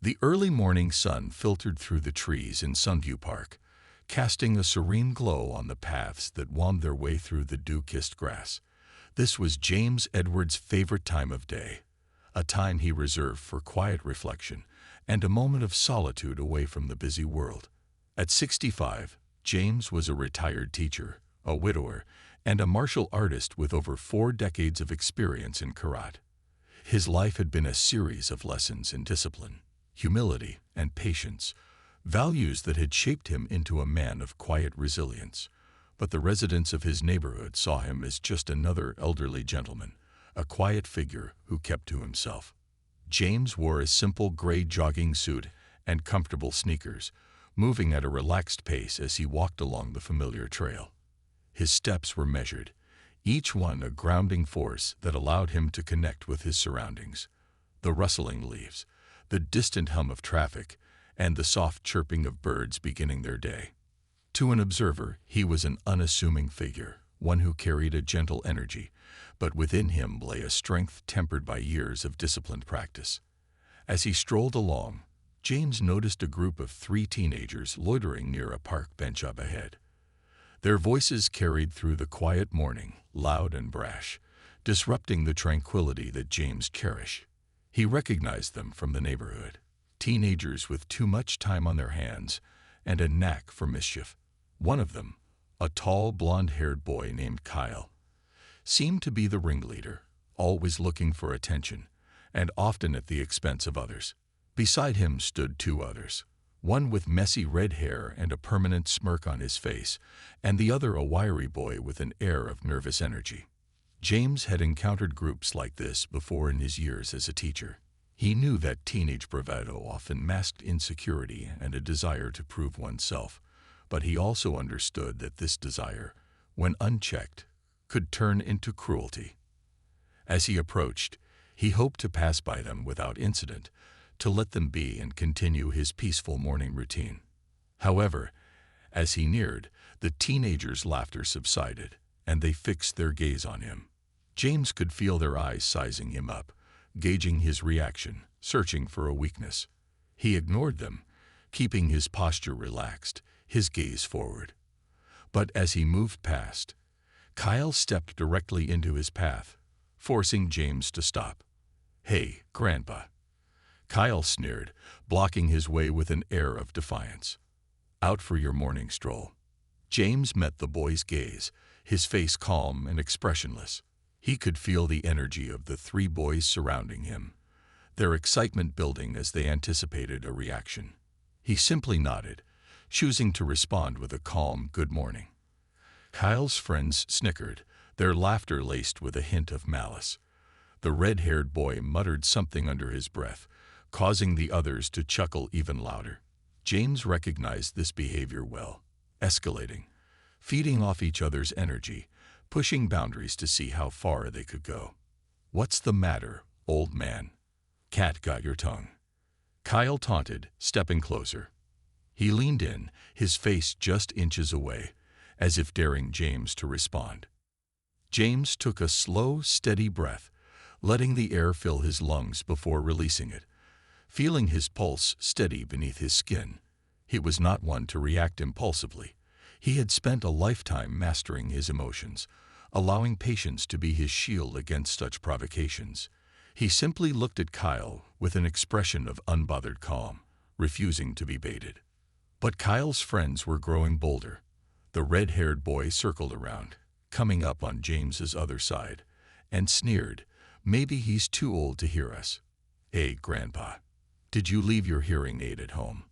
The early morning sun filtered through the trees in Sunview Park, casting a serene glow on the paths that wound their way through the dew-kissed grass. This was James Edward's favorite time of day, a time he reserved for quiet reflection and a moment of solitude away from the busy world. At 65, James was a retired teacher, a widower, and a martial artist with over 4 decades of experience in karate. His life had been a series of lessons in discipline, humility, and patience, values that had shaped him into a man of quiet resilience. But the residents of his neighborhood saw him as just another elderly gentleman, a quiet figure who kept to himself. James wore a simple gray jogging suit and comfortable sneakers, moving at a relaxed pace as he walked along the familiar trail. His steps were measured, each one a grounding force that allowed him to connect with his surroundings. The rustling leaves, the distant hum of traffic, and the soft chirping of birds beginning their day. To an observer, he was an unassuming figure, one who carried a gentle energy, but within him lay a strength tempered by years of disciplined practice. As he strolled along, James noticed a group of 3 teenagers loitering near a park bench up ahead. Their voices carried through the quiet morning, loud and brash, disrupting the tranquility that James cherished. He recognized them from the neighborhood, teenagers with too much time on their hands and a knack for mischief. One of them, a tall, blonde-haired boy named Kyle, seemed to be the ringleader, always looking for attention, and often at the expense of others. Beside him stood 2 others, one with messy red hair and a permanent smirk on his face, and the other a wiry boy with an air of nervous energy. James had encountered groups like this before in his years as a teacher. He knew that teenage bravado often masked insecurity and a desire to prove oneself, but he also understood that this desire, when unchecked, could turn into cruelty. As he approached, he hoped to pass by them without incident, to let them be and continue his peaceful morning routine. However, as he neared, the teenagers' laughter subsided, and they fixed their gaze on him. James could feel their eyes sizing him up, gauging his reaction, searching for a weakness. He ignored them, keeping his posture relaxed, his gaze forward. But as he moved past, Kyle stepped directly into his path, forcing James to stop. "Hey, Grandpa," Kyle sneered, blocking his way with an air of defiance. "Out for your morning stroll." James met the boy's gaze, his face calm and expressionless. He could feel the energy of the 3 boys surrounding him, their excitement building as they anticipated a reaction. He simply nodded, choosing to respond with a calm "good morning." Kyle's friends snickered, their laughter laced with a hint of malice. The red-haired boy muttered something under his breath, causing the others to chuckle even louder. James recognized this behavior well, escalating, feeding off each other's energy, pushing boundaries to see how far they could go. "What's the matter, old man? Cat got your tongue?" Kyle taunted, stepping closer. He leaned in, his face just inches away, as if daring James to respond. James took a slow, steady breath, letting the air fill his lungs before releasing it, feeling his pulse steady beneath his skin. He was not one to react impulsively. He had spent a lifetime mastering his emotions, allowing patience to be his shield against such provocations. He simply looked at Kyle with an expression of unbothered calm, refusing to be baited. But Kyle's friends were growing bolder. The red-haired boy circled around, coming up on James's other side, and sneered, "Maybe he's too old to hear us." "Hey, Grandpa, did you leave your hearing aid at home?"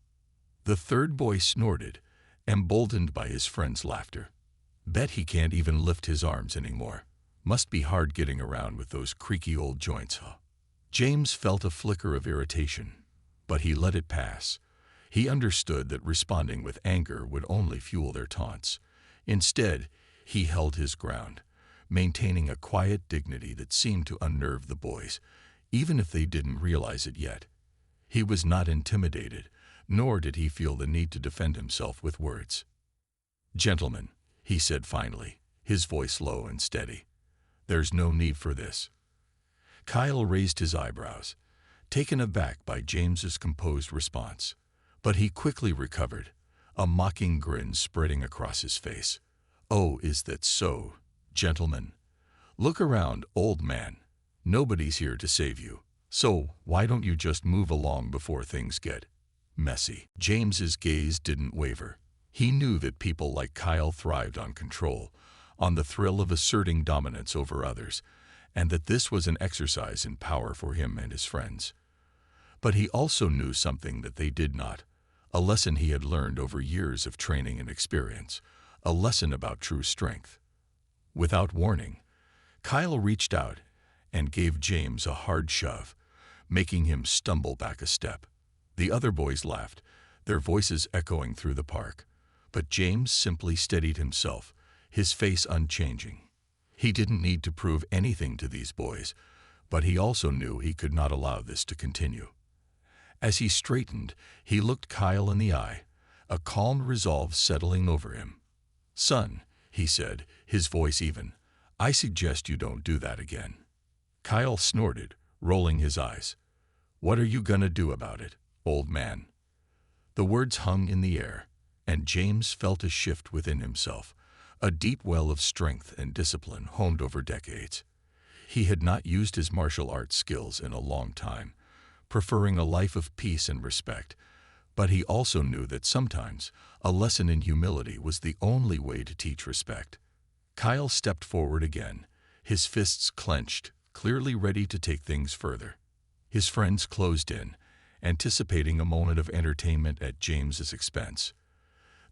The third boy snorted, emboldened by his friend's laughter. "Bet he can't even lift his arms anymore. Must be hard getting around with those creaky old joints, huh?" James felt a flicker of irritation, but he let it pass. He understood that responding with anger would only fuel their taunts. Instead, he held his ground, maintaining a quiet dignity that seemed to unnerve the boys, even if they didn't realize it yet. He was not intimidated, nor did he feel the need to defend himself with words. "Gentlemen," he said finally, his voice low and steady, "there's no need for this." Kyle raised his eyebrows, taken aback by James's composed response. But he quickly recovered, a mocking grin spreading across his face. "Oh, is that so, gentlemen? Look around, old man. Nobody's here to save you. So why don't you just move along before things get messy?" James's gaze didn't waver. He knew that people like Kyle thrived on control, on the thrill of asserting dominance over others, and that this was an exercise in power for him and his friends. But he also knew something that they did not, a lesson he had learned over years of training and experience, a lesson about true strength. Without warning, Kyle reached out and gave James a hard shove, making him stumble back a step. The other boys laughed, their voices echoing through the park, but James simply steadied himself, his face unchanging. He didn't need to prove anything to these boys, but he also knew he could not allow this to continue. As he straightened, he looked Kyle in the eye, a calm resolve settling over him. "Son," he said, his voice even, "I suggest you don't do that again." Kyle snorted, rolling his eyes. "What are you gonna do about it, old man?" The words hung in the air, and James felt a shift within himself, a deep well of strength and discipline honed over decades. He had not used his martial arts skills in a long time, preferring a life of peace and respect, but he also knew that sometimes a lesson in humility was the only way to teach respect. Kyle stepped forward again, his fists clenched, clearly ready to take things further. His friends closed in, anticipating a moment of entertainment at James's expense.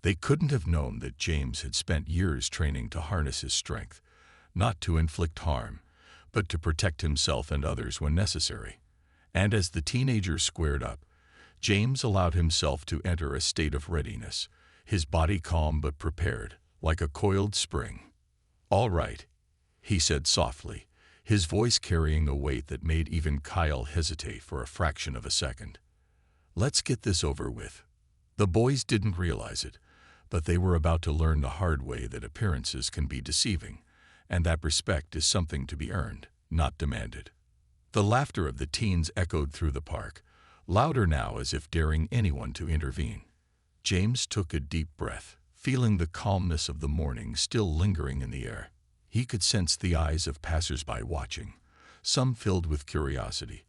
They couldn't have known that James had spent years training to harness his strength, not to inflict harm, but to protect himself and others when necessary. And as the teenagers squared up, James allowed himself to enter a state of readiness, his body calm but prepared, like a coiled spring. "All right," he said softly, his voice carrying a weight that made even Kyle hesitate for a fraction of a second. "Let's get this over with." The boys didn't realize it, but they were about to learn the hard way that appearances can be deceiving, and that respect is something to be earned, not demanded. The laughter of the teens echoed through the park, louder now as if daring anyone to intervene. James took a deep breath, feeling the calmness of the morning still lingering in the air. He could sense the eyes of passers-by watching, some filled with curiosity,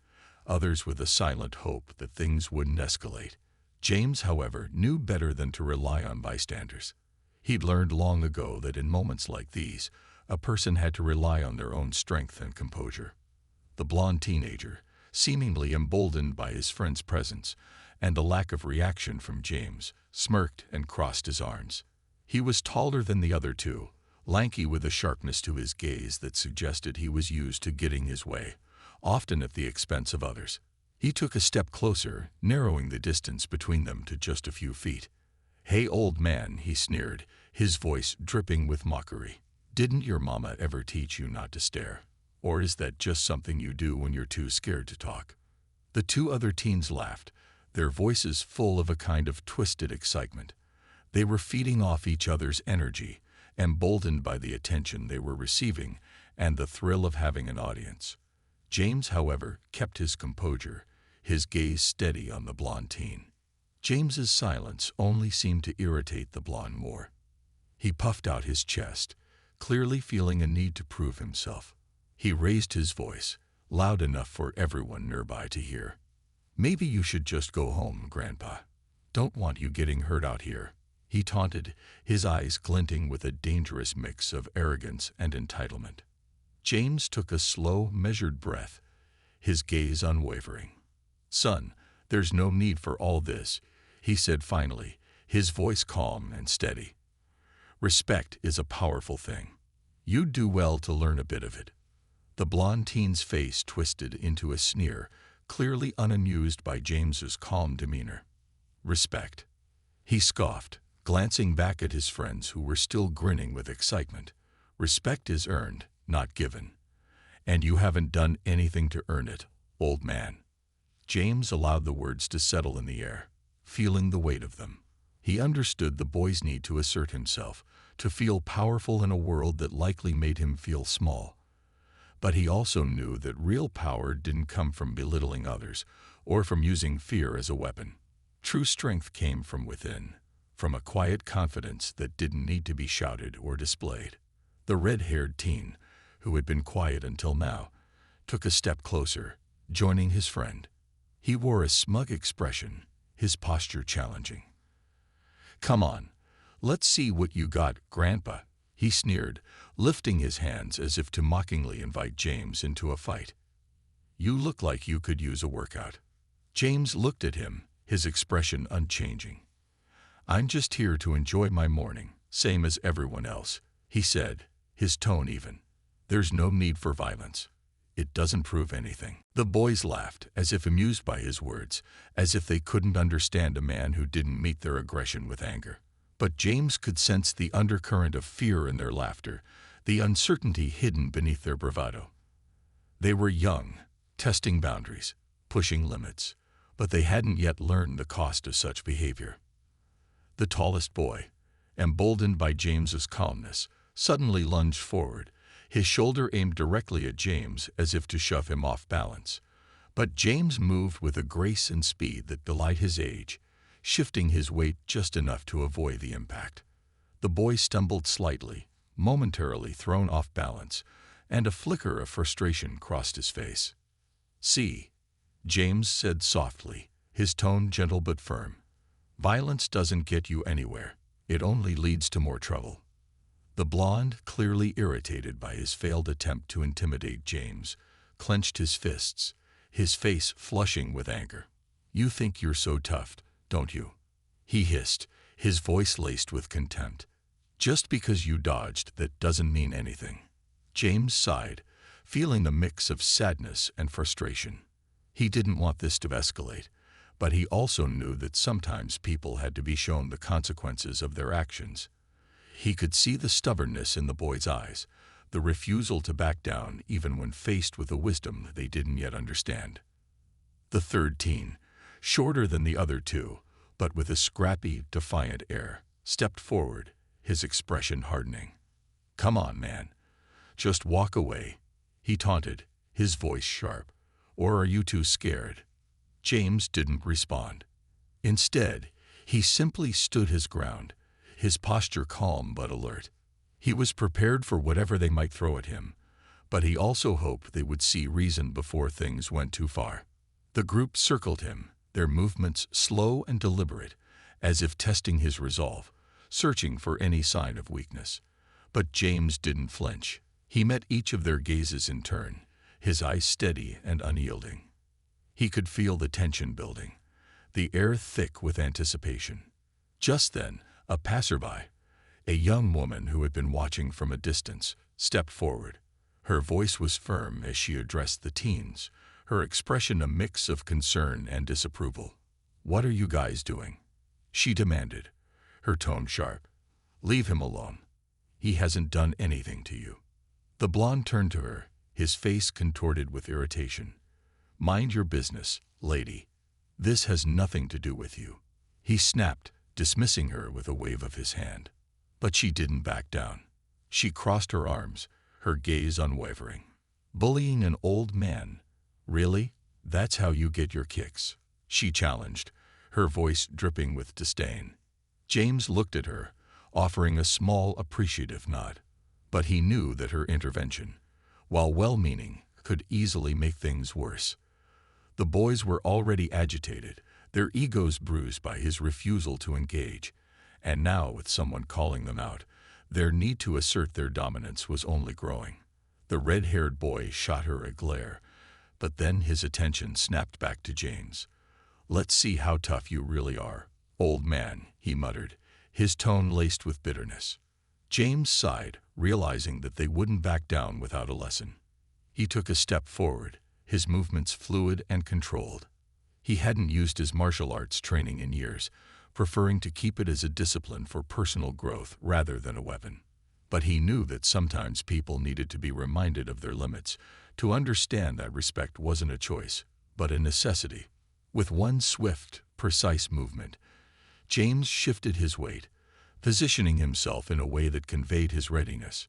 others with a silent hope that things wouldn't escalate. James, however, knew better than to rely on bystanders. He'd learned long ago that in moments like these, a person had to rely on their own strength and composure. The blonde teenager, seemingly emboldened by his friend's presence and the lack of reaction from James, smirked and crossed his arms. He was taller than the other two, lanky with a sharpness to his gaze that suggested he was used to getting his way, often at the expense of others. He took a step closer, narrowing the distance between them to just a few feet. "Hey, old man," he sneered, his voice dripping with mockery. "Didn't your mama ever teach you not to stare? Or is that just something you do when you're too scared to talk?" The two other teens laughed, their voices full of a kind of twisted excitement. They were feeding off each other's energy, emboldened by the attention they were receiving and the thrill of having an audience. James, however, kept his composure, his gaze steady on the blonde teen. James's silence only seemed to irritate the blonde more. He puffed out his chest, clearly feeling a need to prove himself. He raised his voice, loud enough for everyone nearby to hear. "Maybe you should just go home, Grandpa. Don't want you getting hurt out here," he taunted, his eyes glinting with a dangerous mix of arrogance and entitlement. James took a slow, measured breath, his gaze unwavering. "Son, there's no need for all this," he said finally, his voice calm and steady. "Respect is a powerful thing. You'd do well to learn a bit of it." The blonde teen's face twisted into a sneer, clearly unamused by James's calm demeanor. "Respect," he scoffed, glancing back at his friends who were still grinning with excitement. "Respect is earned, not given. And you haven't done anything to earn it, old man." James allowed the words to settle in the air, feeling the weight of them. He understood the boy's need to assert himself, to feel powerful in a world that likely made him feel small. But he also knew that real power didn't come from belittling others or from using fear as a weapon. True strength came from within, from a quiet confidence that didn't need to be shouted or displayed. The red-haired teen, who had been quiet until now, took a step closer, joining his friend. He wore a smug expression, his posture challenging. "Come on, let's see what you got, Grandpa," he sneered, lifting his hands as if to mockingly invite James into a fight. "You look like you could use a workout." James looked at him, his expression unchanging. "I'm just here to enjoy my morning, same as everyone else," he said, his tone even. "There's no need for violence. It doesn't prove anything." The boys laughed, as if amused by his words, as if they couldn't understand a man who didn't meet their aggression with anger. But James could sense the undercurrent of fear in their laughter, the uncertainty hidden beneath their bravado. They were young, testing boundaries, pushing limits, but they hadn't yet learned the cost of such behavior. The tallest boy, emboldened by James's calmness, suddenly lunged forward, his shoulder aimed directly at James as if to shove him off balance. But James moved with a grace and speed that belied his age, shifting his weight just enough to avoid the impact. The boy stumbled slightly, momentarily thrown off balance, and a flicker of frustration crossed his face. "See," James said softly, his tone gentle but firm. "Violence doesn't get you anywhere. It only leads to more trouble." The blonde, clearly irritated by his failed attempt to intimidate James, clenched his fists, his face flushing with anger. "You think you're so tough, don't you?" he hissed, his voice laced with contempt. "Just because you dodged, that doesn't mean anything." James sighed, feeling a mix of sadness and frustration. He didn't want this to escalate, but he also knew that sometimes people had to be shown the consequences of their actions. He could see the stubbornness in the boys' eyes, the refusal to back down even when faced with a wisdom they didn't yet understand. The third teen, shorter than the other two, but with a scrappy, defiant air, stepped forward, his expression hardening. "Come on, man. Just walk away," he taunted, his voice sharp. "Or are you too scared?" James didn't respond. Instead, he simply stood his ground, his posture calm but alert. He was prepared for whatever they might throw at him, but he also hoped they would see reason before things went too far. The group circled him, their movements slow and deliberate, as if testing his resolve, searching for any sign of weakness. But James didn't flinch. He met each of their gazes in turn, his eyes steady and unyielding. He could feel the tension building, the air thick with anticipation. Just then, a passerby, a young woman who had been watching from a distance, stepped forward. Her voice was firm as she addressed the teens, her expression a mix of concern and disapproval. "What are you guys doing?" she demanded, her tone sharp. "Leave him alone. He hasn't done anything to you." The blonde turned to her, his face contorted with irritation. "Mind your business, lady. This has nothing to do with you," he snapped, dismissing her with a wave of his hand. But she didn't back down. She crossed her arms, her gaze unwavering. "Bullying an old man? Really? That's how you get your kicks?" she challenged, her voice dripping with disdain. James looked at her, offering a small, appreciative nod. But he knew that her intervention, while well-meaning, could easily make things worse. The boys were already agitated, their egos bruised by his refusal to engage, and now with someone calling them out, their need to assert their dominance was only growing. The red-haired boy shot her a glare, but then his attention snapped back to James. "Let's see how tough you really are, old man," he muttered, his tone laced with bitterness. James sighed, realizing that they wouldn't back down without a lesson. He took a step forward, his movements fluid and controlled. He hadn't used his martial arts training in years, preferring to keep it as a discipline for personal growth rather than a weapon. But he knew that sometimes people needed to be reminded of their limits, to understand that respect wasn't a choice, but a necessity. With one swift, precise movement, James shifted his weight, positioning himself in a way that conveyed his readiness.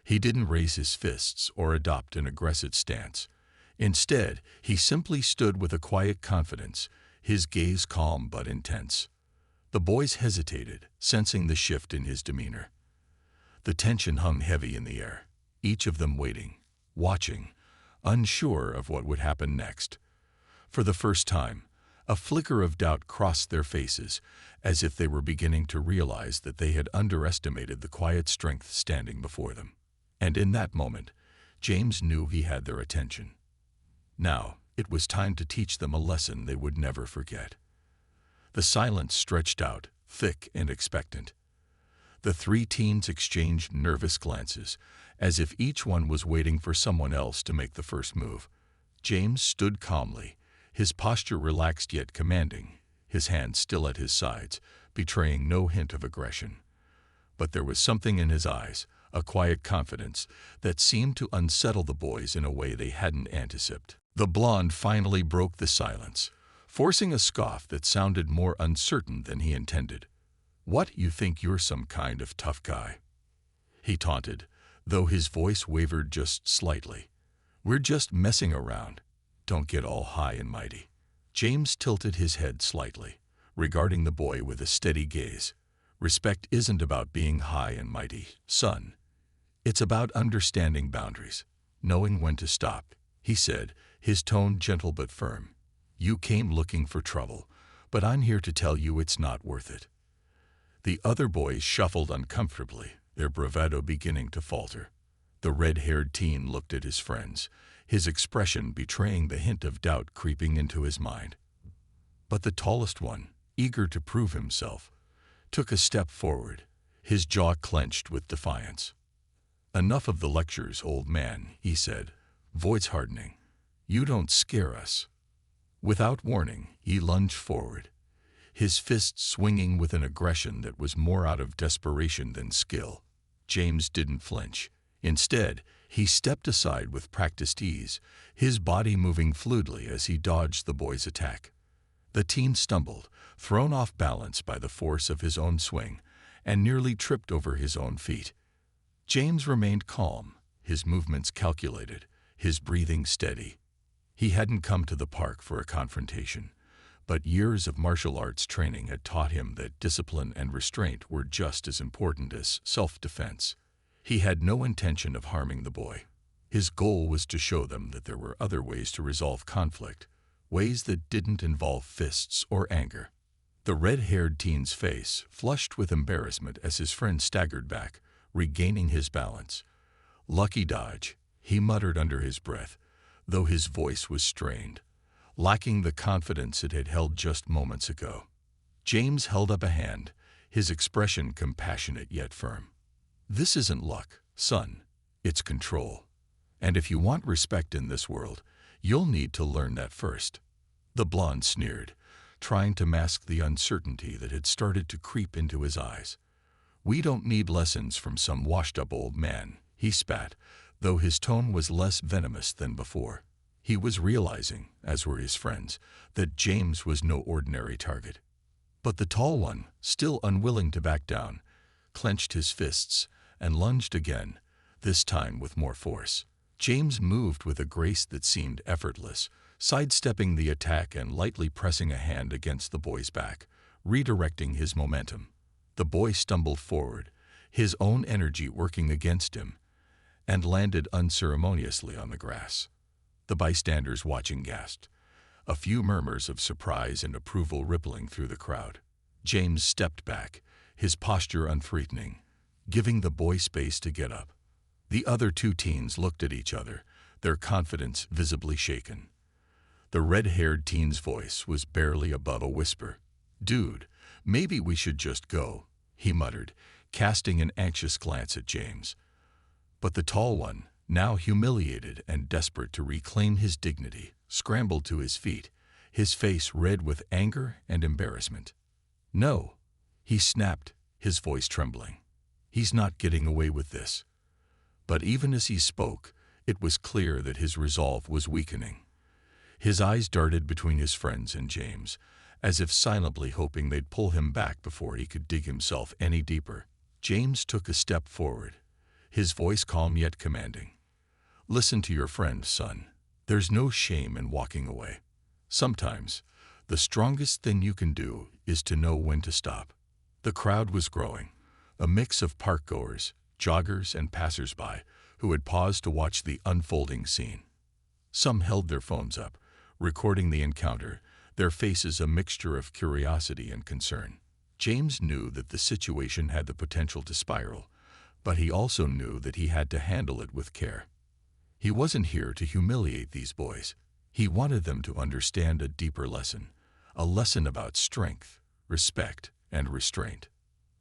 He didn't raise his fists or adopt an aggressive stance. Instead, he simply stood with a quiet confidence, his gaze calm but intense. The boys hesitated, sensing the shift in his demeanor. The tension hung heavy in the air, each of them waiting, watching, unsure of what would happen next. For the first time, a flicker of doubt crossed their faces, as if they were beginning to realize that they had underestimated the quiet strength standing before them. And in that moment, James knew he had their attention. Now, it was time to teach them a lesson they would never forget. The silence stretched out, thick and expectant. The three teens exchanged nervous glances, as if each one was waiting for someone else to make the first move. James stood calmly, his posture relaxed yet commanding, his hands still at his sides, betraying no hint of aggression. But there was something in his eyes, a quiet confidence, that seemed to unsettle the boys in a way they hadn't anticipated. The blonde finally broke the silence, forcing a scoff that sounded more uncertain than he intended. "What, you think you're some kind of tough guy?" he taunted, though his voice wavered just slightly. "We're just messing around. Don't get all high and mighty." James tilted his head slightly, regarding the boy with a steady gaze. "Respect isn't about being high and mighty, son. It's about understanding boundaries, knowing when to stop," he said, his tone gentle but firm. "You came looking for trouble, but I'm here to tell you it's not worth it." The other boys shuffled uncomfortably, their bravado beginning to falter. The red-haired teen looked at his friends, his expression betraying the hint of doubt creeping into his mind. But the tallest one, eager to prove himself, took a step forward, his jaw clenched with defiance. "Enough of the lectures, old man," he said, voice hardening. "You don't scare us." Without warning, he lunged forward, his fist swinging with an aggression that was more out of desperation than skill. James didn't flinch. Instead, he stepped aside with practiced ease, his body moving fluidly as he dodged the boy's attack. The teen stumbled, thrown off balance by the force of his own swing, and nearly tripped over his own feet. James remained calm, his movements calculated, his breathing steady. He hadn't come to the park for a confrontation, but years of martial arts training had taught him that discipline and restraint were just as important as self-defense. He had no intention of harming the boy. His goal was to show them that there were other ways to resolve conflict, ways that didn't involve fists or anger. The red-haired teen's face flushed with embarrassment as his friend staggered back, regaining his balance. "Lucky dodge," he muttered under his breath, though his voice was strained, lacking the confidence it had held just moments ago. James held up a hand, his expression compassionate yet firm. "This isn't luck, son. It's control. And if you want respect in this world, you'll need to learn that first." The blonde sneered, trying to mask the uncertainty that had started to creep into his eyes. "We don't need lessons from some washed-up old man," he spat, though his tone was less venomous than before. He was realizing, as were his friends, that James was no ordinary target. But the tall one, still unwilling to back down, clenched his fists and lunged again, this time with more force. James moved with a grace that seemed effortless, sidestepping the attack and lightly pressing a hand against the boy's back, redirecting his momentum. The boy stumbled forward, his own energy working against him, and landed unceremoniously on the grass. The bystanders watching gasped, a few murmurs of surprise and approval rippling through the crowd. James stepped back, his posture unthreatening, giving the boy space to get up. The other two teens looked at each other, their confidence visibly shaken. The red-haired teen's voice was barely above a whisper. "Dude, maybe we should just go," he muttered, casting an anxious glance at James. But the tall one, now humiliated and desperate to reclaim his dignity, scrambled to his feet, his face red with anger and embarrassment. "No," he snapped, his voice trembling. "He's not getting away with this." But even as he spoke, it was clear that his resolve was weakening. His eyes darted between his friends and James, as if silently hoping they'd pull him back before he could dig himself any deeper. James took a step forward, his voice calm yet commanding. Listen to your friend, son. There's no shame in walking away. Sometimes, the strongest thing you can do is to know when to stop. The crowd was growing, a mix of parkgoers, joggers, and passers-by who had paused to watch the unfolding scene. Some held their phones up, recording the encounter, their faces a mixture of curiosity and concern. James knew that the situation had the potential to spiral, but he also knew that he had to handle it with care. He wasn't here to humiliate these boys. He wanted them to understand a deeper lesson, a lesson about strength, respect, and restraint.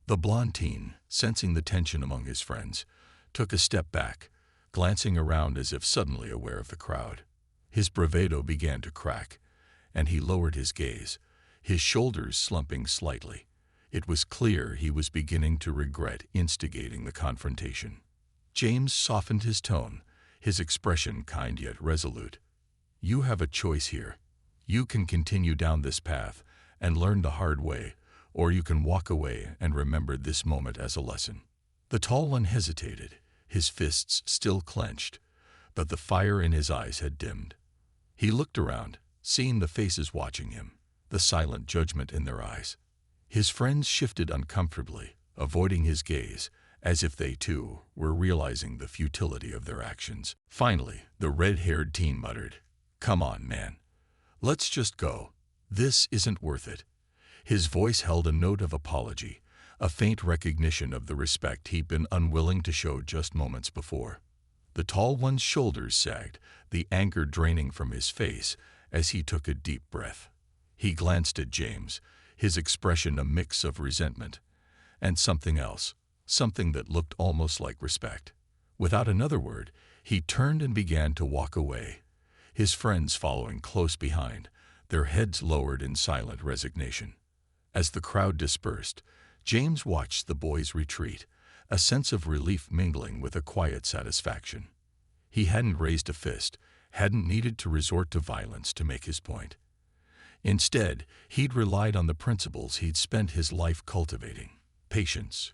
The blond teen, sensing the tension among his friends, took a step back, glancing around as if suddenly aware of the crowd. His bravado began to crack, and he lowered his gaze, his shoulders slumping slightly. It was clear he was beginning to regret instigating the confrontation. James softened his tone, his expression kind yet resolute. You have a choice here. You can continue down this path and learn the hard way, or you can walk away and remember this moment as a lesson. The tall one hesitated, his fists still clenched, but the fire in his eyes had dimmed. He looked around, seeing the faces watching him, the silent judgment in their eyes. His friends shifted uncomfortably, avoiding his gaze, as if they too were realizing the futility of their actions. Finally, the red-haired teen muttered, "Come on, man. Let's just go. This isn't worth it." His voice held a note of apology, a faint recognition of the respect he'd been unwilling to show just moments before. The tall one's shoulders sagged, the anger draining from his face as he took a deep breath. He glanced at James, his expression a mix of resentment and something else, something that looked almost like respect. Without another word, he turned and began to walk away, his friends following close behind, their heads lowered in silent resignation. As the crowd dispersed, James watched the boys retreat, a sense of relief mingling with a quiet satisfaction. He hadn't raised a fist, hadn't needed to resort to violence to make his point. Instead, he'd relied on the principles he'd spent his life cultivating: patience,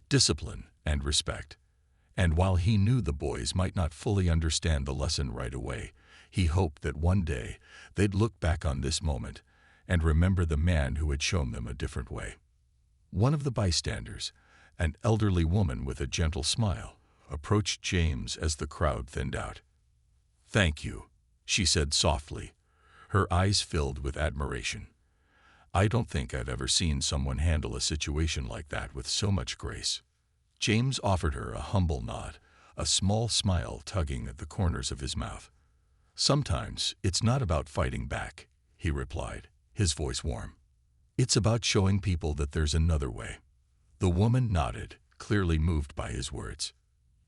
discipline, and respect. And while he knew the boys might not fully understand the lesson right away, he hoped that one day they'd look back on this moment and remember the man who had shown them a different way. One of the bystanders, an elderly woman with a gentle smile, approached James as the crowd thinned out. "Thank you," she said softly, her eyes filled with admiration. "I don't think I've ever seen someone handle a situation like that with so much grace." James offered her a humble nod, a small smile tugging at the corners of his mouth. "Sometimes it's not about fighting back," he replied, his voice warm. "It's about showing people that there's another way." The woman nodded, clearly moved by his words.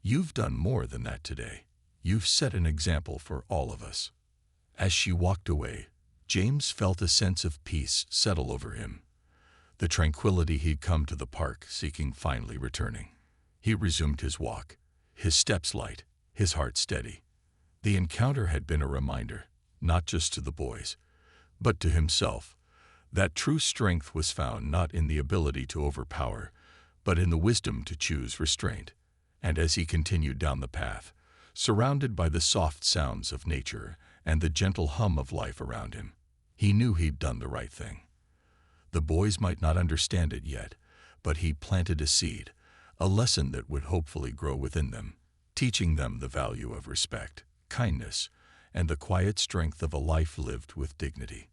"You've done more than that today. You've set an example for all of us." As she walked away, James felt a sense of peace settle over him. The tranquility he'd come to the park seeking finally returning. He resumed his walk, his steps light, his heart steady. The encounter had been a reminder, not just to the boys, but to himself, that true strength was found not in the ability to overpower, but in the wisdom to choose restraint. And as he continued down the path, surrounded by the soft sounds of nature and the gentle hum of life around him, he knew he'd done the right thing. The boys might not understand it yet, but he planted a seed, a lesson that would hopefully grow within them, teaching them the value of respect, kindness, and the quiet strength of a life lived with dignity.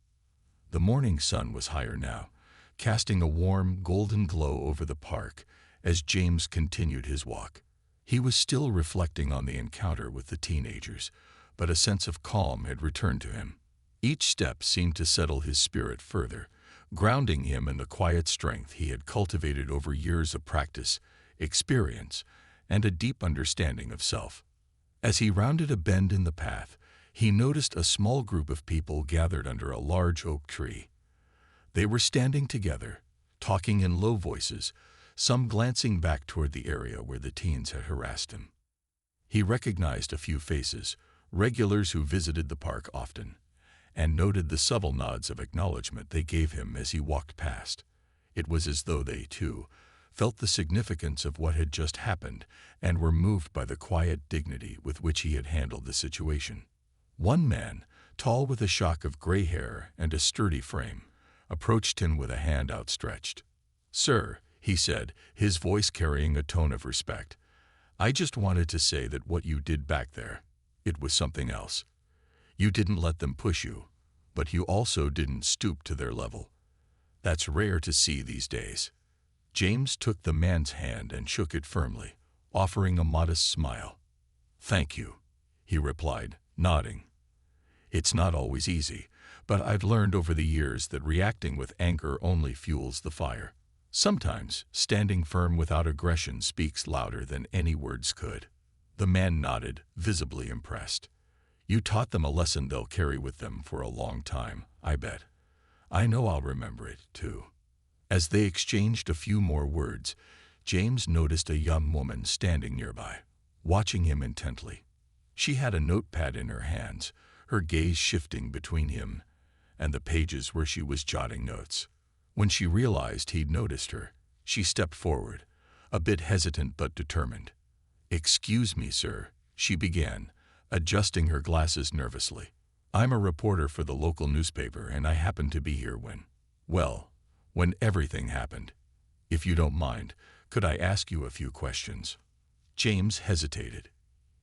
The morning sun was higher now, casting a warm, golden glow over the park as James continued his walk. He was still reflecting on the encounter with the teenagers, but a sense of calm had returned to him. Each step seemed to settle his spirit further, grounding him in the quiet strength he had cultivated over years of practice, experience, and a deep understanding of self. As he rounded a bend in the path, he noticed a small group of people gathered under a large oak tree. They were standing together, talking in low voices, some glancing back toward the area where the teens had harassed him. He recognized a few faces, regulars who visited the park often, and noted the subtle nods of acknowledgement they gave him as he walked past. It was as though they, too, felt the significance of what had just happened, and were moved by the quiet dignity with which he had handled the situation. One man, tall with a shock of gray hair and a sturdy frame, approached him with a hand outstretched. "Sir," he said, his voice carrying a tone of respect, "I just wanted to say that what you did back there, it was something else. You didn't let them push you, but you also didn't stoop to their level. That's rare to see these days." James took the man's hand and shook it firmly, offering a modest smile. "Thank you," he replied, nodding. "It's not always easy, but I've learned over the years that reacting with anger only fuels the fire. Sometimes, standing firm without aggression speaks louder than any words could." The man nodded, visibly impressed. "You taught them a lesson they'll carry with them for a long time, I bet. I know I'll remember it, too." As they exchanged a few more words, James noticed a young woman standing nearby, watching him intently. She had a notepad in her hands, her gaze shifting between him and the pages where she was jotting notes. When she realized he'd noticed her, she stepped forward, a bit hesitant but determined. "Excuse me, sir," she began, adjusting her glasses nervously. "I'm a reporter for the local newspaper, and I happened to be here when everything happened. If you don't mind, could I ask you a few questions?" James hesitated.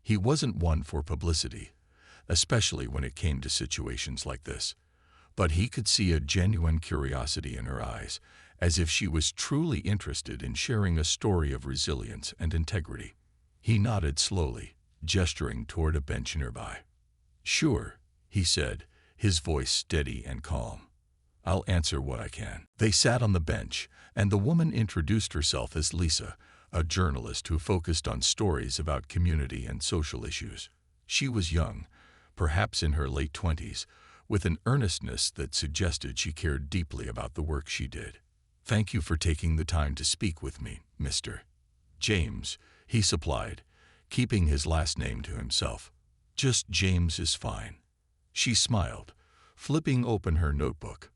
He wasn't one for publicity, especially when it came to situations like this, but he could see a genuine curiosity in her eyes, as if she was truly interested in sharing a story of resilience and integrity. He nodded slowly, gesturing toward a bench nearby. "Sure," he said, his voice steady and calm. "I'll answer what I can." They sat on the bench, and the woman introduced herself as Lisa, a journalist who focused on stories about community and social issues. She was young, perhaps in her late 20s, with an earnestness that suggested she cared deeply about the work she did. "Thank you for taking the time to speak with me, Mr. James," he supplied, keeping his last name to himself. "Just James is fine." She smiled, flipping open her notebook.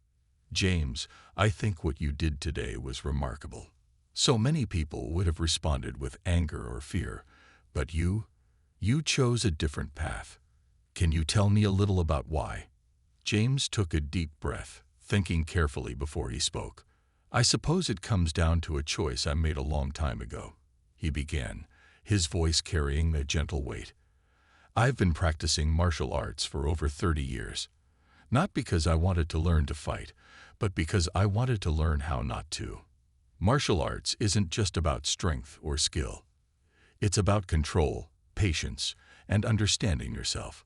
"James, I think what you did today was remarkable. So many people would have responded with anger or fear, but you chose a different path. Can you tell me a little about why?" James took a deep breath, thinking carefully before he spoke. "I suppose it comes down to a choice I made a long time ago," he began, his voice carrying a gentle weight. "I've been practicing martial arts for over 30 years. Not because I wanted to learn to fight, but because I wanted to learn how not to. Martial arts isn't just about strength or skill. It's about control, patience, and understanding yourself."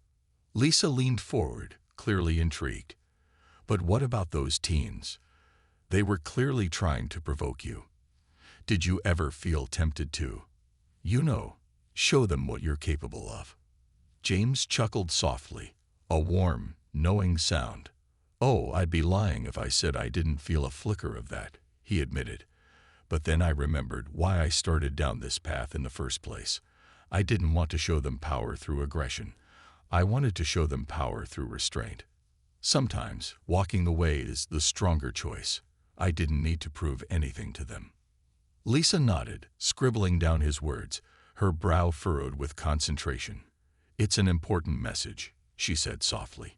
Lisa leaned forward, clearly intrigued. "But what about those teens? They were clearly trying to provoke you. Did you ever feel tempted to, show them what you're capable of?" James chuckled softly, a warm, knowing sound. "Oh, I'd be lying if I said I didn't feel a flicker of that," he admitted. "But then I remembered why I started down this path in the first place. I didn't want to show them power through aggression. I wanted to show them power through restraint. Sometimes, walking away is the stronger choice. I didn't need to prove anything to them." Lisa nodded, scribbling down his words, her brow furrowed with concentration. "It's an important message," she said softly.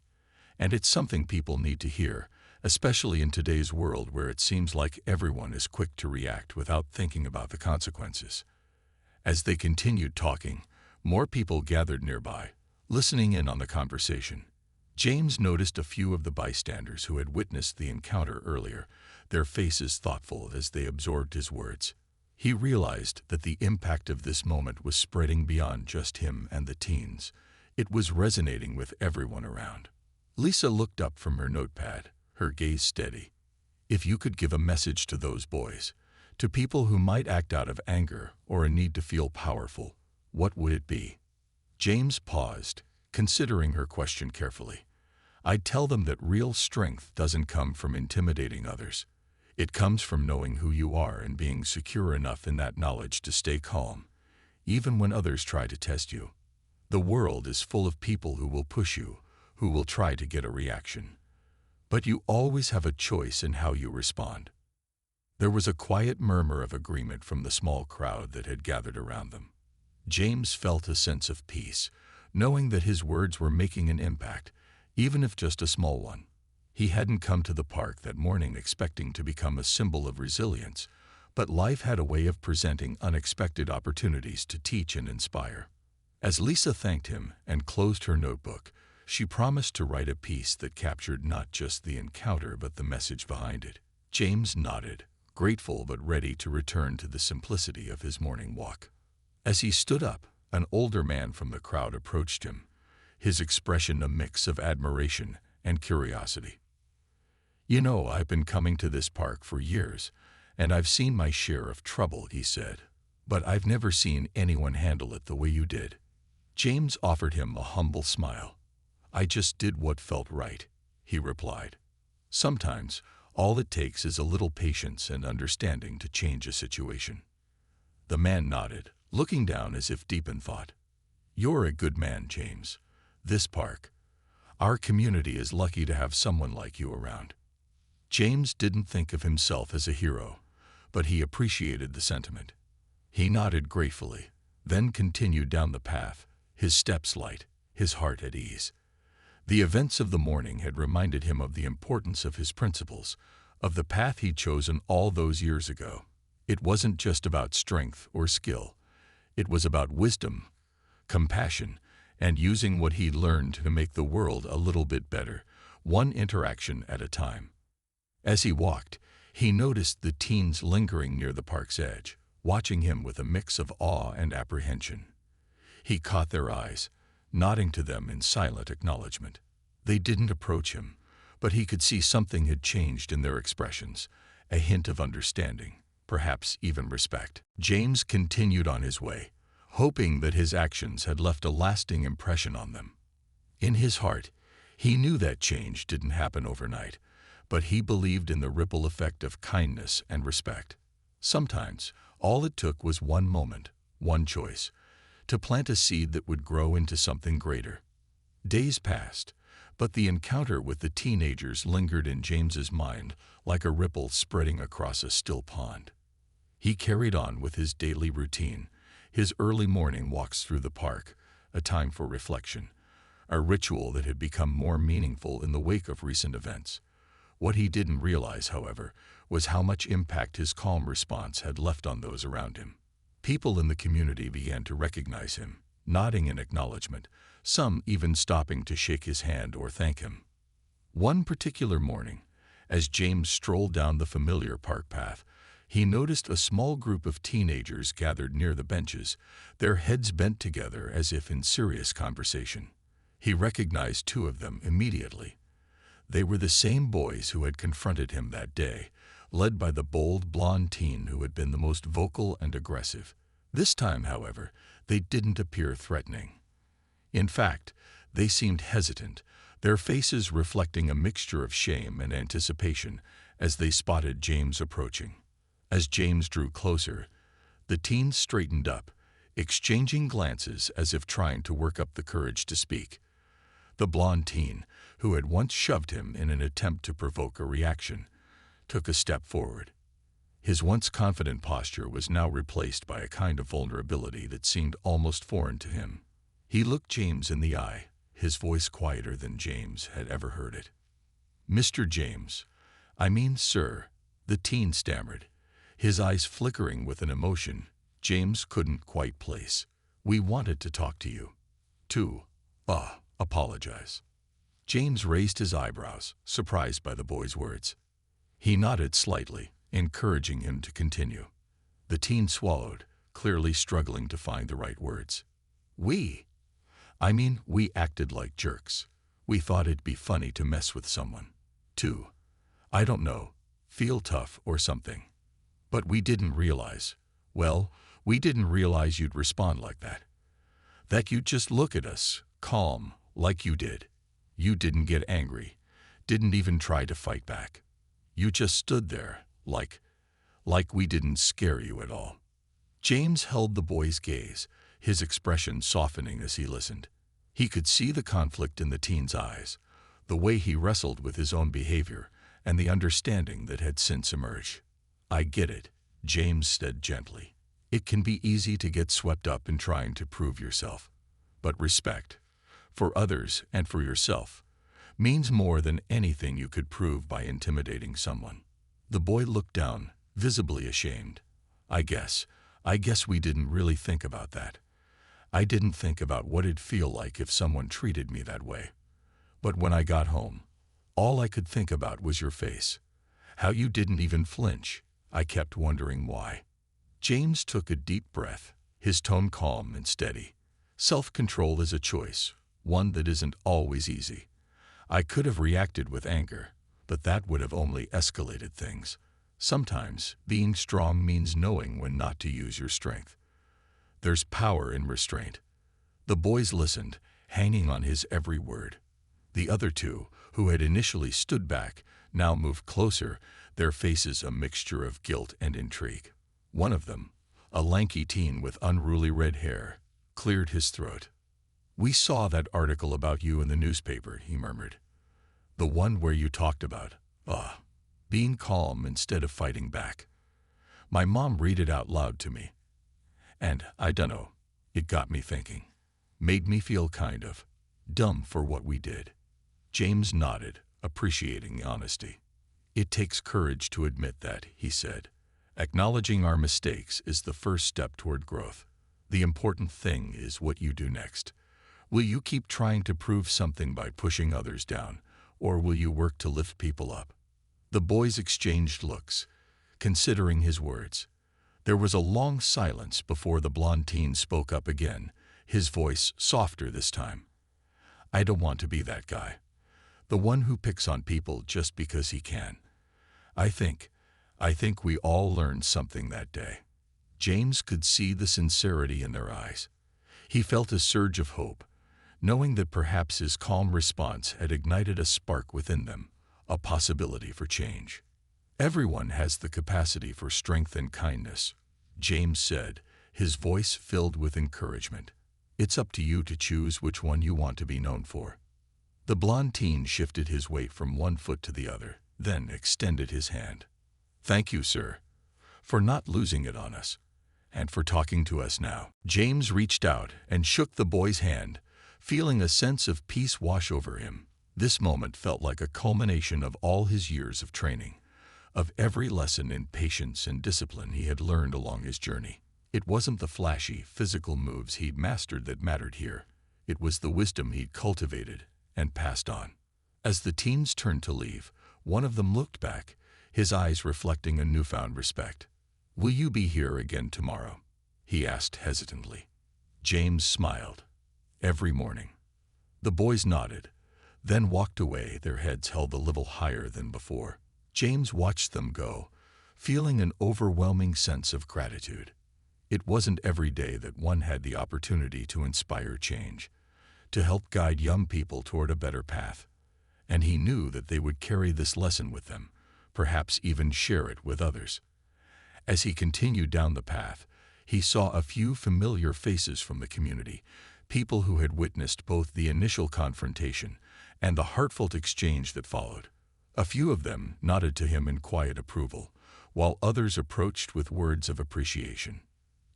"And it's something people need to hear, especially in today's world where it seems like everyone is quick to react without thinking about the consequences." As they continued talking, more people gathered nearby, listening in on the conversation. James noticed a few of the bystanders who had witnessed the encounter earlier, their faces thoughtful as they absorbed his words. He realized that the impact of this moment was spreading beyond just him and the teens. It was resonating with everyone around. Lisa looked up from her notepad, her gaze steady. "If you could give a message to those boys, to people who might act out of anger or a need to feel powerful, what would it be?" James paused, considering her question carefully. "I'd tell them that real strength doesn't come from intimidating others. It comes from knowing who you are and being secure enough in that knowledge to stay calm, even when others try to test you. The world is full of people who will push you, who will try to get a reaction. But you always have a choice in how you respond." There was a quiet murmur of agreement from the small crowd that had gathered around them. James felt a sense of peace, knowing that his words were making an impact, even if just a small one. He hadn't come to the park that morning expecting to become a symbol of resilience, but life had a way of presenting unexpected opportunities to teach and inspire. As Lisa thanked him and closed her notebook, she promised to write a piece that captured not just the encounter but the message behind it. James nodded, grateful but ready to return to the simplicity of his morning walk. As he stood up, an older man from the crowd approached him, his expression a mix of admiration and curiosity. "You know, I've been coming to this park for years, and I've seen my share of trouble," he said, "but I've never seen anyone handle it the way you did." James offered him a humble smile. "I just did what felt right," he replied. "Sometimes, all it takes is a little patience and understanding to change a situation." The man nodded, looking down as if deep in thought. "You're a good man, James. This park, our community is lucky to have someone like you around." James didn't think of himself as a hero, but he appreciated the sentiment. He nodded gratefully, then continued down the path, his steps light, his heart at ease. The events of the morning had reminded him of the importance of his principles, of the path he'd chosen all those years ago. It wasn't just about strength or skill. It was about wisdom, compassion, and using what he'd learned to make the world a little bit better, one interaction at a time. As he walked, he noticed the teens lingering near the park's edge, watching him with a mix of awe and apprehension. He caught their eyes, nodding to them in silent acknowledgement. They didn't approach him, but he could see something had changed in their expressions, a hint of understanding, perhaps even respect. James continued on his way, hoping that his actions had left a lasting impression on them. In his heart, he knew that change didn't happen overnight, but he believed in the ripple effect of kindness and respect. Sometimes, all it took was one moment, one choice, to plant a seed that would grow into something greater. Days passed, but the encounter with the teenagers lingered in James's mind like a ripple spreading across a still pond. He carried on with his daily routine, his early morning walks through the park, a time for reflection, a ritual that had become more meaningful in the wake of recent events. What he didn't realize, however, was how much impact his calm response had left on those around him. People in the community began to recognize him, nodding in acknowledgement, some even stopping to shake his hand or thank him. One particular morning, as James strolled down the familiar park path, he noticed a small group of teenagers gathered near the benches, their heads bent together as if in serious conversation. He recognized two of them immediately. They were the same boys who had confronted him that day, led by the bold blonde teen who had been the most vocal and aggressive. This time, however, they didn't appear threatening. In fact, they seemed hesitant, their faces reflecting a mixture of shame and anticipation as they spotted James approaching. As James drew closer, the teens straightened up, exchanging glances as if trying to work up the courage to speak. The blonde teen, who had once shoved him in an attempt to provoke a reaction, took a step forward. His once confident posture was now replaced by a kind of vulnerability that seemed almost foreign to him. He looked James in the eye, his voice quieter than James had ever heard it. "Mr. James, I mean, sir," the teen stammered, his eyes flickering with an emotion James couldn't quite place. "We wanted to talk to you. Apologize." James raised his eyebrows, surprised by the boy's words. He nodded slightly, encouraging him to continue. The teen swallowed, clearly struggling to find the right words. We acted like jerks. We thought it'd be funny to mess with someone. I don't know, feel tough or something. But we didn't realize you'd respond like that. That you'd just look at us, calm, like you did. You didn't get angry, didn't even try to fight back. You just stood there, like we didn't scare you at all." James held the boy's gaze, his expression softening as he listened. He could see the conflict in the teen's eyes, the way he wrestled with his own behavior, and the understanding that had since emerged. I get it, James said gently. It can be easy to get swept up in trying to prove yourself. But respect, for others and for yourself, means more than anything you could prove by intimidating someone. The boy looked down, visibly ashamed. I guess we didn't really think about that. I didn't think about what it'd feel like if someone treated me that way. But when I got home, all I could think about was your face. How you didn't even flinch. I kept wondering why. James took a deep breath, his tone calm and steady. Self-control is a choice, one that isn't always easy. I could have reacted with anger, but that would have only escalated things. Sometimes, being strong means knowing when not to use your strength. There's power in restraint. The boys listened, hanging on his every word. The other two, who had initially stood back, now moved closer, their faces a mixture of guilt and intrigue. One of them, a lanky teen with unruly red hair, cleared his throat. "We saw that article about you in the newspaper," he murmured. "The one where you talked about, being calm instead of fighting back. My mom read it out loud to me. And, I dunno, it got me thinking. Made me feel kind of dumb for what we did." James nodded, appreciating the honesty. "It takes courage to admit that," he said. "Acknowledging our mistakes is the first step toward growth. The important thing is what you do next. Will you keep trying to prove something by pushing others down, or will you work to lift people up?" The boys exchanged looks, considering his words. There was a long silence before the blond teen spoke up again, his voice softer this time. "I don't want to be that guy. The one who picks on people just because he can. I think we all learned something that day." James could see the sincerity in their eyes. He felt a surge of hope, knowing that perhaps his calm response had ignited a spark within them, a possibility for change. "Everyone has the capacity for strength and kindness," James said, his voice filled with encouragement. "It's up to you to choose which one you want to be known for." The blond teen shifted his weight from one foot to the other, then extended his hand. "Thank you, sir, for not losing it on us, and for talking to us now." James reached out and shook the boy's hand, feeling a sense of peace wash over him. This moment felt like a culmination of all his years of training, of every lesson in patience and discipline he had learned along his journey. It wasn't the flashy, physical moves he'd mastered that mattered here. It was the wisdom he'd cultivated and passed on. As the teens turned to leave, one of them looked back, his eyes reflecting a newfound respect. "Will you be here again tomorrow?" he asked hesitantly. James smiled. "Every morning." The boys nodded, then walked away, their heads held a little higher than before. James watched them go, feeling an overwhelming sense of gratitude. It wasn't every day that one had the opportunity to inspire change, to help guide young people toward a better path. And he knew that they would carry this lesson with them, perhaps even share it with others. As he continued down the path, he saw a few familiar faces from the community, people who had witnessed both the initial confrontation and the heartfelt exchange that followed. A few of them nodded to him in quiet approval, while others approached with words of appreciation.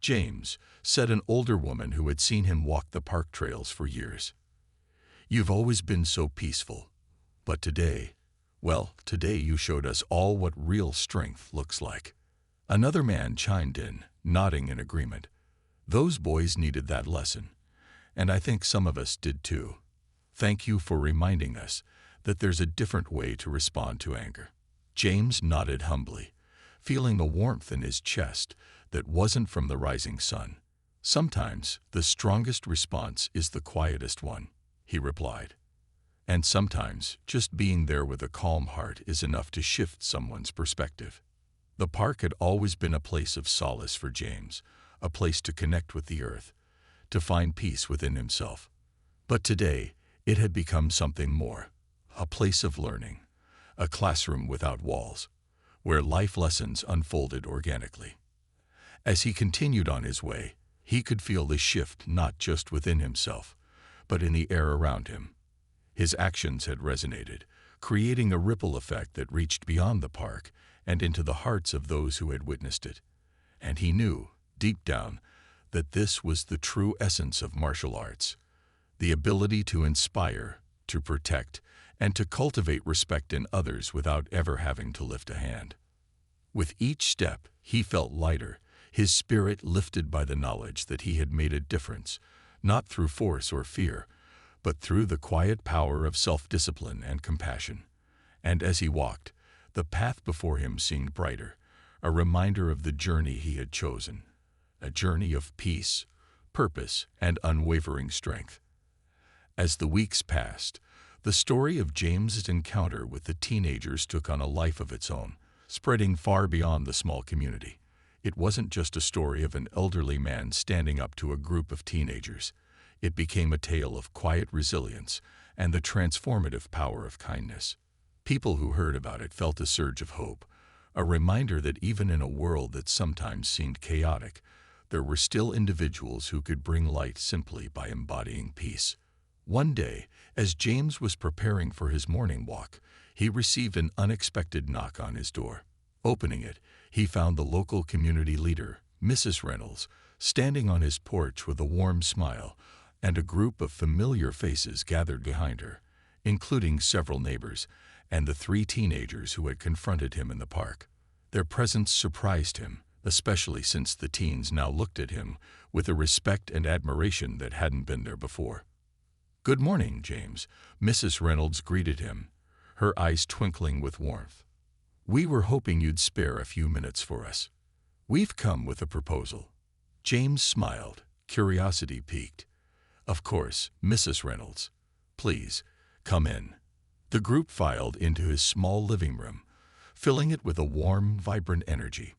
"James," said an older woman who had seen him walk the park trails for years, "you've always been so peaceful. But today you showed us all what real strength looks like." Another man chimed in, nodding in agreement. "Those boys needed that lesson, and I think some of us did too. Thank you for reminding us that there's a different way to respond to anger." James nodded humbly, feeling a warmth in his chest that wasn't from the rising sun. "Sometimes the strongest response is the quietest one," he replied. "And sometimes just being there with a calm heart is enough to shift someone's perspective." The park had always been a place of solace for James, a place to connect with the earth, to find peace within himself. But today, it had become something more, a place of learning, a classroom without walls, where life lessons unfolded organically. As he continued on his way, he could feel the shift not just within himself, but in the air around him. His actions had resonated, creating a ripple effect that reached beyond the park and into the hearts of those who had witnessed it. And he knew, deep down, that this was the true essence of martial arts: the ability to inspire, to protect, and to cultivate respect in others without ever having to lift a hand. With each step, he felt lighter, his spirit lifted by the knowledge that he had made a difference, not through force or fear, but through the quiet power of self-discipline and compassion. And as he walked, the path before him seemed brighter, a reminder of the journey he had chosen, a journey of peace, purpose, and unwavering strength. As the weeks passed, the story of James's encounter with the teenagers took on a life of its own, spreading far beyond the small community. It wasn't just a story of an elderly man standing up to a group of teenagers. It became a tale of quiet resilience and the transformative power of kindness. People who heard about it felt a surge of hope, a reminder that even in a world that sometimes seemed chaotic, there were still individuals who could bring light simply by embodying peace. One day, as James was preparing for his morning walk, he received an unexpected knock on his door. Opening it, he found the local community leader, Mrs. Reynolds, standing on his porch with a warm smile, and a group of familiar faces gathered behind her, including several neighbors and the 3 teenagers who had confronted him in the park. Their presence surprised him, especially since the teens now looked at him with a respect and admiration that hadn't been there before. "Good morning, James," Mrs. Reynolds greeted him, her eyes twinkling with warmth. "We were hoping you'd spare a few minutes for us. We've come with a proposal." James smiled, curiosity piqued. "Of course, Mrs. Reynolds. Please, come in." The group filed into his small living room, filling it with a warm, vibrant energy.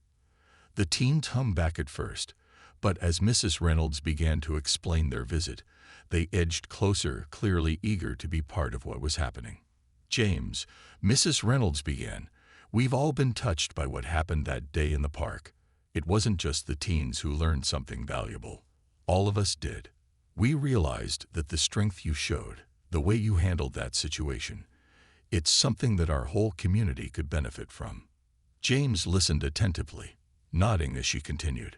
The teens hummed back at first, but as Mrs. Reynolds began to explain their visit, they edged closer, clearly eager to be part of what was happening. "James," Mrs. Reynolds began, "we've all been touched by what happened that day in the park. It wasn't just the teens who learned something valuable. All of us did. We realized that the strength you showed, the way you handled that situation, it's something that our whole community could benefit from." James listened attentively, nodding as she continued.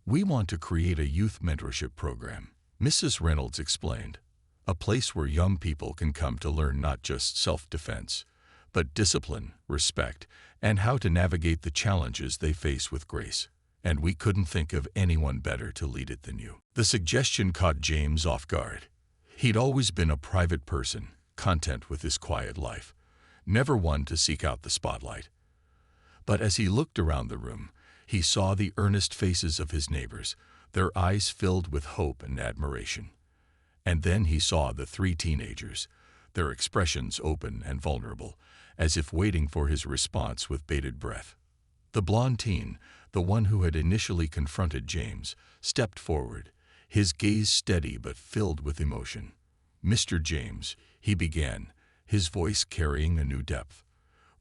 "We want to create a youth mentorship program," Mrs. Reynolds explained, "a place where young people can come to learn not just self-defense, but discipline, respect, and how to navigate the challenges they face with grace. And we couldn't think of anyone better to lead it than you." The suggestion caught James off guard. He'd always been a private person, content with his quiet life, never one to seek out the spotlight. But as he looked around the room, he saw the earnest faces of his neighbors, their eyes filled with hope and admiration. And then he saw the 3 teenagers, their expressions open and vulnerable, as if waiting for his response with bated breath. The blonde teen, the one who had initially confronted James, stepped forward, his gaze steady but filled with emotion. "Mr. James," he began, his voice carrying a new depth,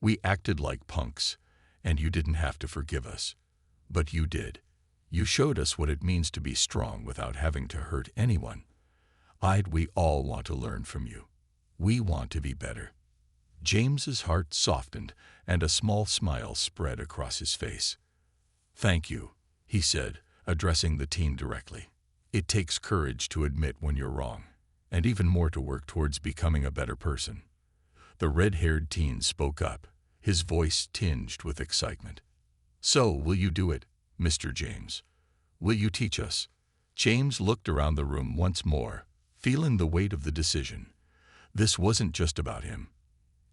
"we acted like punks, and you didn't have to forgive us. But you did. You showed us what it means to be strong without having to hurt anyone. We all want to learn from you. We want to be better." James's heart softened, and a small smile spread across his face. "Thank you," he said, addressing the teen directly. "It takes courage to admit when you're wrong, and even more to work towards becoming a better person." The red-haired teen spoke up, his voice tinged with excitement. "So, will you do it, Mr. James? Will you teach us?" James looked around the room once more, feeling the weight of the decision. This wasn't just about him.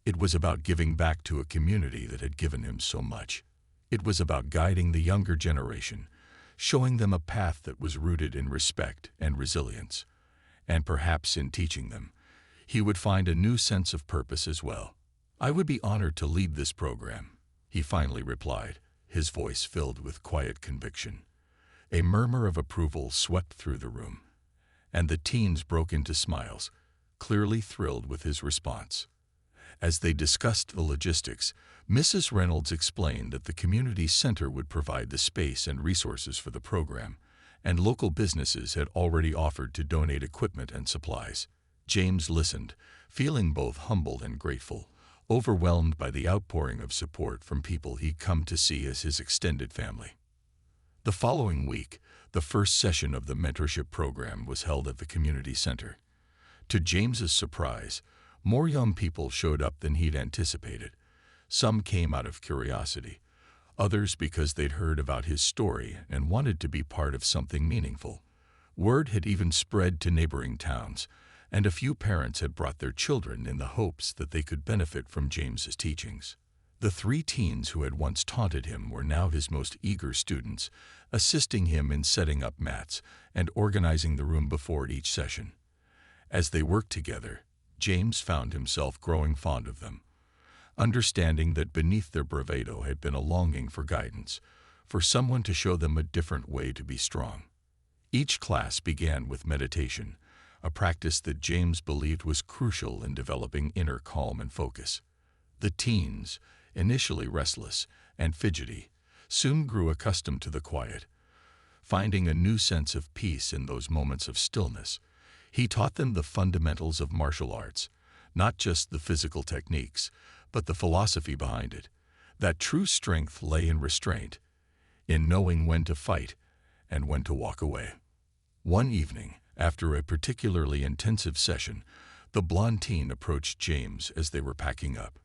It was about giving back to a community that had given him so much. It was about guiding the younger generation, showing them a path that was rooted in respect and resilience. And perhaps in teaching them, he would find a new sense of purpose as well. "I would be honored to lead this program," he finally replied, his voice filled with quiet conviction. A murmur of approval swept through the room, and the teens broke into smiles, clearly thrilled with his response. As they discussed the logistics, Mrs. Reynolds explained that the community center would provide the space and resources for the program, and local businesses had already offered to donate equipment and supplies. James listened, feeling both humbled and grateful, overwhelmed by the outpouring of support from people he'd come to see as his extended family. The following week, the first session of the mentorship program was held at the community center. To James's surprise, more young people showed up than he'd anticipated. Some came out of curiosity, others because they'd heard about his story and wanted to be part of something meaningful. Word had even spread to neighboring towns, and a few parents had brought their children in the hopes that they could benefit from James's teachings. The 3 teens who had once taunted him were now his most eager students, assisting him in setting up mats and organizing the room before each session. As they worked together, James found himself growing fond of them, understanding that beneath their bravado had been a longing for guidance, for someone to show them a different way to be strong. Each class began with meditation, a practice that James believed was crucial in developing inner calm and focus. The teens, initially restless and fidgety, soon grew accustomed to the quiet, finding a new sense of peace in those moments of stillness. He taught them the fundamentals of martial arts, not just the physical techniques, but the philosophy behind it. That true strength lay in restraint, in knowing when to fight and when to walk away. One evening, after a particularly intensive session, the blonde teen approached James as they were packing up.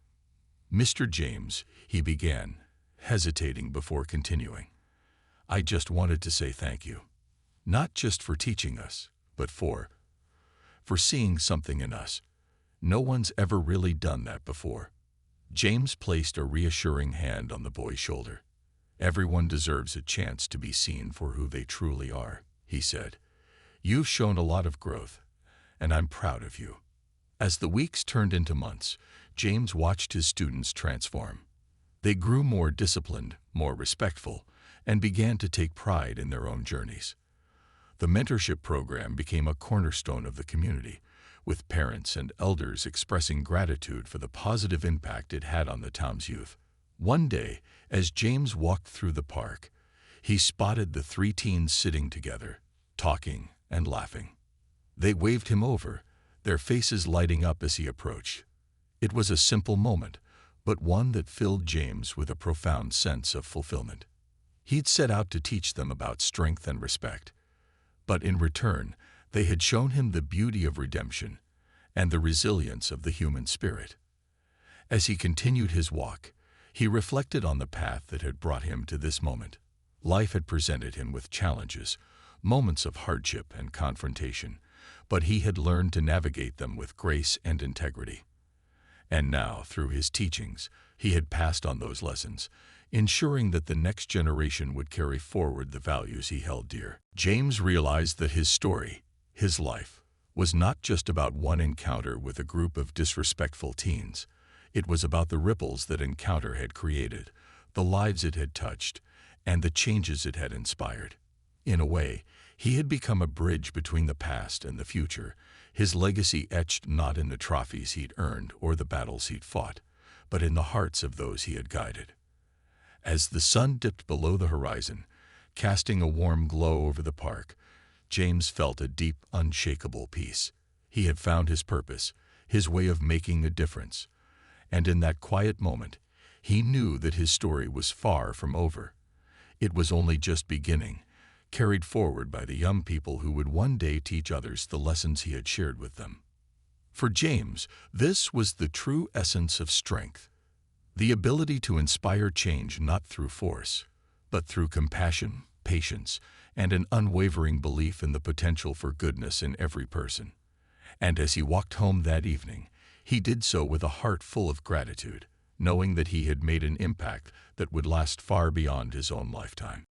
"Mr. James," he began, hesitating before continuing, "I just wanted to say thank you. Not just for teaching us, but for seeing something in us. No one's ever really done that before." James placed a reassuring hand on the boy's shoulder. "Everyone deserves a chance to be seen for who they truly are," he said. "You've shown a lot of growth, and I'm proud of you." As the weeks turned into months, James watched his students transform. They grew more disciplined, more respectful, and began to take pride in their own journeys. The mentorship program became a cornerstone of the community, with parents and elders expressing gratitude for the positive impact it had on the town's youth. One day, as James walked through the park, he spotted the 3 teens sitting together, talking and laughing. They waved him over, their faces lighting up as he approached. It was a simple moment, but one that filled James with a profound sense of fulfillment. He'd set out to teach them about strength and respect, but in return, they had shown him the beauty of redemption and the resilience of the human spirit. As he continued his walk, he reflected on the path that had brought him to this moment. Life had presented him with challenges, moments of hardship and confrontation, but he had learned to navigate them with grace and integrity. And now, through his teachings, he had passed on those lessons, ensuring that the next generation would carry forward the values he held dear. James realized that his story, his life, was not just about one encounter with a group of disrespectful teens. It was about the ripples that encounter had created, the lives it had touched, and the changes it had inspired. In a way, he had become a bridge between the past and the future, his legacy etched not in the trophies he'd earned or the battles he'd fought, but in the hearts of those he had guided. As the sun dipped below the horizon, casting a warm glow over the park, James felt a deep, unshakable peace. He had found his purpose, his way of making a difference, and in that quiet moment, he knew that his story was far from over. It was only just beginning, carried forward by the young people who would one day teach others the lessons he had shared with them. For James, this was the true essence of strength, the ability to inspire change not through force, but through compassion, patience, and an unwavering belief in the potential for goodness in every person. And as he walked home that evening, he did so with a heart full of gratitude, knowing that he had made an impact that would last far beyond his own lifetime.